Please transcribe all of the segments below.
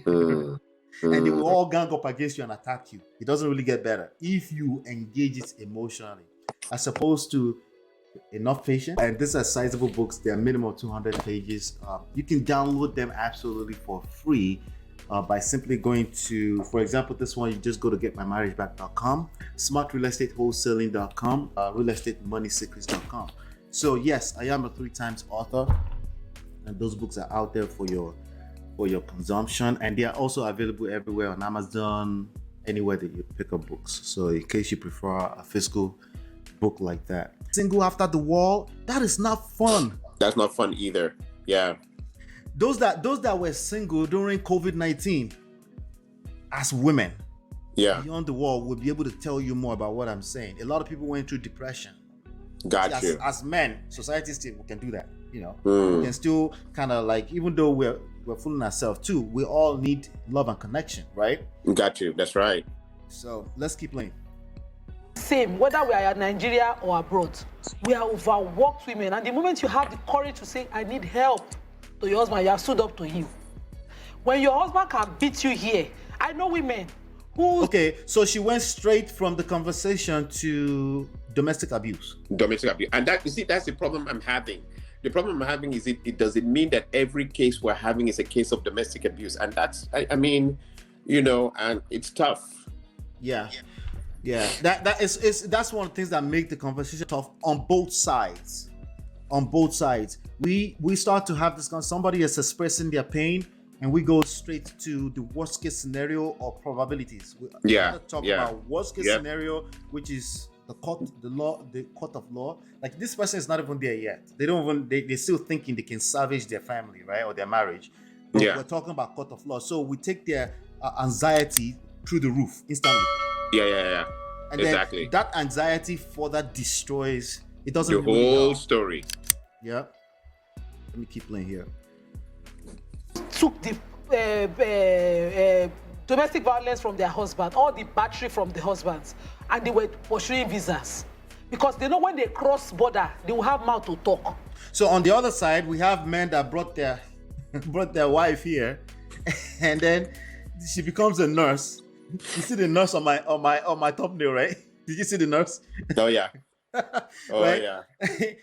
Mm. And they will all gang up against you and attack you. It doesn't really get better if you engage it emotionally, as opposed to enough patience. And these are sizable books. They are minimum 200 pages. You can download them absolutely for free by simply going to, for example, this one, you just go to getmymarriageback.com, smartrealestatewholesaling.com, realestatemoneysecrets.com. So yes, I am a 3 times author, and those books are out there for your consumption, and they are also available everywhere on Amazon, anywhere that you pick up books. So in case you prefer a physical book like that. Single after the wall, that is not fun. That's not fun either. Yeah. Those that were single during COVID-19 as women, beyond the wall, will be able to tell you more about what I'm saying. A lot of people went through depression. Got you. As men, society still can do that. We can still kind of like, even though we're fooling ourselves too, we all need love and connection, right? Got you. That's right. So let's keep playing. Same, whether we are in Nigeria or abroad, we are overworked women. And the moment you have the courage to say, I need help to your husband, you have stood up to him. When your husband can beat you here, I know women who... Okay, so she went straight from the conversation to domestic abuse. Domestic abuse. And that, you see, that's the problem I'm having. The problem I'm having is it doesn't mean that every case we're having is a case of domestic abuse. And that's, I mean, and it's tough. Yeah. That's one of the things that make the conversation tough on both sides. We start to have this kind of, somebody is expressing their pain, and we go straight to the worst case scenario or probabilities. We talk about worst case scenario, which is the court of law. Like, this person is not even there yet. They're still thinking they can salvage their family, right, or their marriage. But we're talking about court of law. So we take their anxiety through the roof instantly. Yeah. And exactly. Then that anxiety further destroys. It doesn't the really whole help. Story. Yeah. Let me keep playing here. Took the domestic violence from their husband, all the battery from the husbands, and they were pursuing visas because they know when they cross border, they will have mouth to talk. So on the other side, we have men that brought their wife here, and then she becomes a nurse. You see the nurse on my thumbnail, right? Did you see the nurse? Oh yeah. Right? Yeah.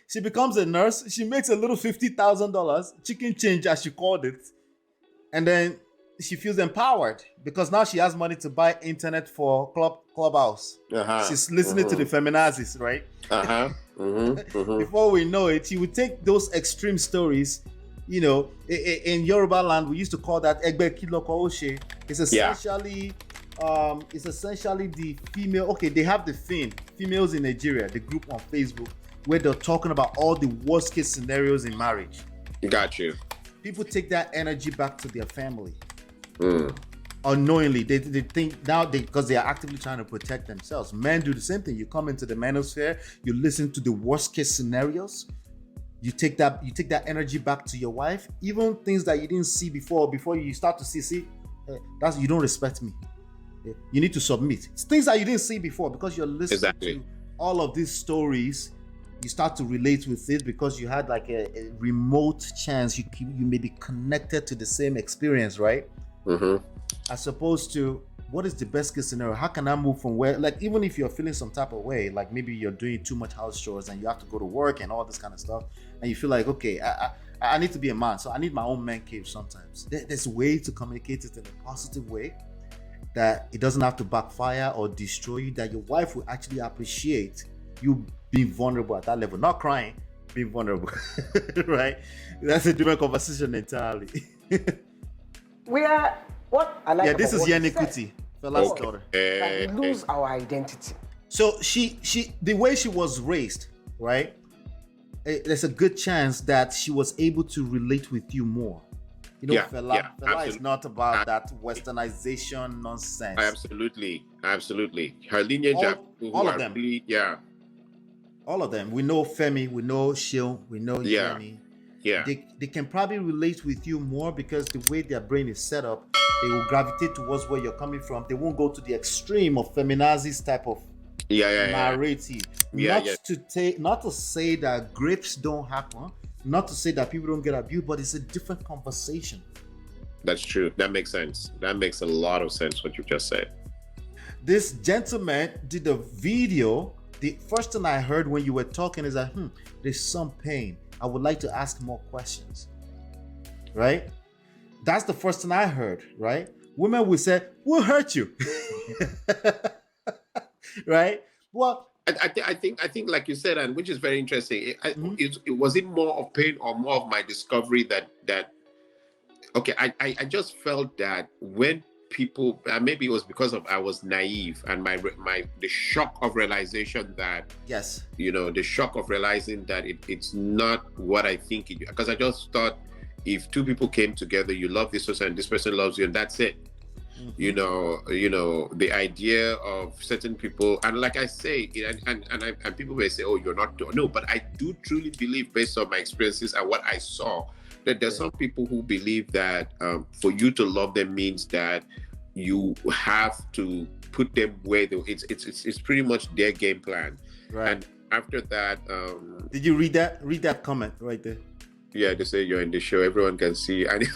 She becomes a nurse. She makes a little $50,000 chicken change, as she called it, and then she feels empowered because now she has money to buy internet for Clubhouse. She's listening to the feminazis, right? Before we know it, she would take those extreme stories. In Yoruba land, we used to call that Egbe Kiloko Oshe. It's essentially the female. Okay, they have the females in Nigeria, the group on Facebook, where they're talking about all the worst case scenarios in marriage. Got you. People take that energy back to their family. Unknowingly, they think now because they are actively trying to protect themselves. Men do the same thing. You come into the manosphere, you listen to the worst case scenarios. You take that energy back to your wife, even things that you didn't see before you start to see, that's, you don't respect me. You need to submit. It's things that you didn't see before because you're listening to all of these stories. You start to relate with it because you had like a remote chance you may be connected to the same experience, right? As opposed to, what is the best case scenario? How can I move from where, like, even if you're feeling some type of way, like maybe you're doing too much house chores and you have to go to work and all this kind of stuff, and you feel like, okay, I need to be a man, so I need my own man cave sometimes. There's a way to communicate it in a positive way that it doesn't have to backfire or destroy you, that your wife will actually appreciate you being vulnerable at that level, not crying, being vulnerable, right? That's a different conversation entirely. We are, what I like. Yeah, this is Yeni Kuti, Fela's daughter. We lose our identity. So she, the way she was raised, right? There's a good chance that she was able to relate with you more. Fela is not about that westernization nonsense. Absolutely. Her lineage, all of them. Really, all of them. We know Femi, we know Shil, we know Yemi. Yeah. They can probably relate with you more because the way their brain is set up, they will gravitate towards where you're coming from. They won't go to the extreme of feminazis type of narrative. Not to say that grapes don't happen, not to say that people don't get abused, but it's a different conversation. That's true. That makes sense. That makes a lot of sense what you just said. This gentleman did a video. The first thing I heard when you were talking is that there's some pain. I would like to ask more questions. Right? That's the first thing I heard, right? Women will say, "We'll hurt you." Right? Well, I think, like you said, and which is very interesting. It was it more of pain or more of my discovery that okay, I just felt that when people, maybe it was because of I was naive, and the shock of realization that, yes, the shock of realizing that it's not what I think it, because I just thought if two people came together, you love this person and this person loves you, and that's it. The idea of certain people, and like I say, and people may say, "Oh, you're not." No, but I do truly believe, based on my experiences and what I saw, that there's some people who believe that for you to love them means that you have to put them where it's pretty much their game plan. Right. And after that, did you read that comment right there? Yeah, they say you're in the show, everyone can see. And it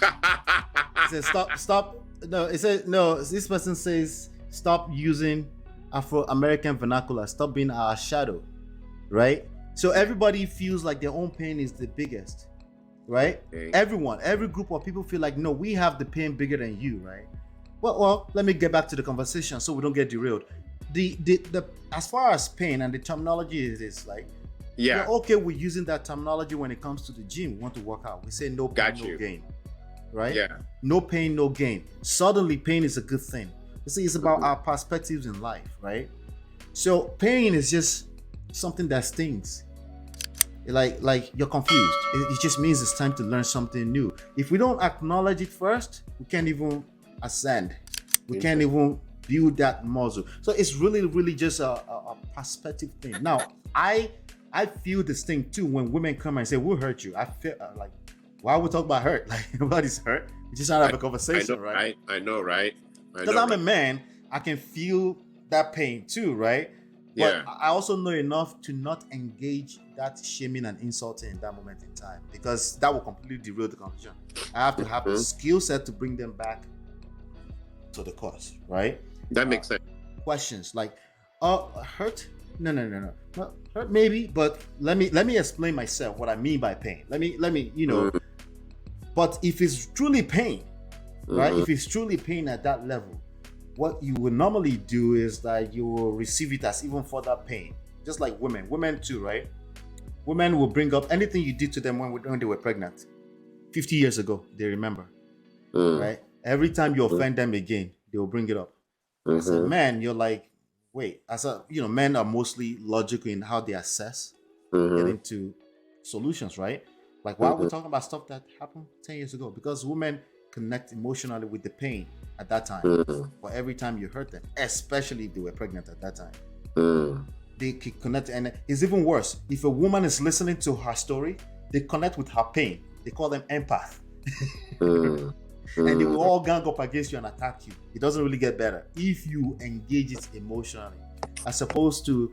says stop. No, it says no. This person says stop using Afro-American vernacular. Stop being our shadow, right? So everybody feels like their own pain is the biggest, right? Okay. Every group of people feel like, no, we have the pain bigger than you, right? Well, let me get back to the conversation so we don't get derailed. The as far as pain and the terminology is like, we're okay with using that terminology when it comes to the gym. We want to work out. We say no pain, no gain, right? Yeah. No pain, no gain. Suddenly, pain is a good thing. You see, it's about our perspectives in life, right? So pain is just something that stings. Like you're confused. It just means it's time to learn something new. If we don't acknowledge it first, we can't even ascend. We can't even build that muscle. So it's really, really just a perspective thing. Now, I feel this thing too when women come and say, "We'll hurt you." I feel like, why would we talk about hurt? Like, nobody's hurt. We just trying to have a conversation, right? I know, right? Because I'm a man, I can feel that pain too, right? But I also know enough to not engage that shaming and insulting in that moment in time, because that will completely derail the conversation. I have to have the skill set to bring them back to the cause, right? That makes sense. Questions like, hurt? No. Hurt maybe, but let me explain myself what I mean by pain. Let me, But if it's truly pain, right? If it's truly pain at that level, what you would normally do is that you will receive it as even further pain. Just like women too, right? Women will bring up anything you did to them when they were pregnant 50 years ago. They remember, right? Every time you offend them again, they will bring it up. As a man, you're like, wait. Men are mostly logical in how they assess, get into solutions, right? Like, why are we talking about stuff that happened 10 years ago? Because women connect emotionally with the pain at that time. For every time you hurt them, especially if they were pregnant at that time. They can connect, and it's even worse. If a woman is listening to her story, they connect with her pain. They call them empath. And they will all gang up against you and attack you. It doesn't really get better if you engage it emotionally, as opposed to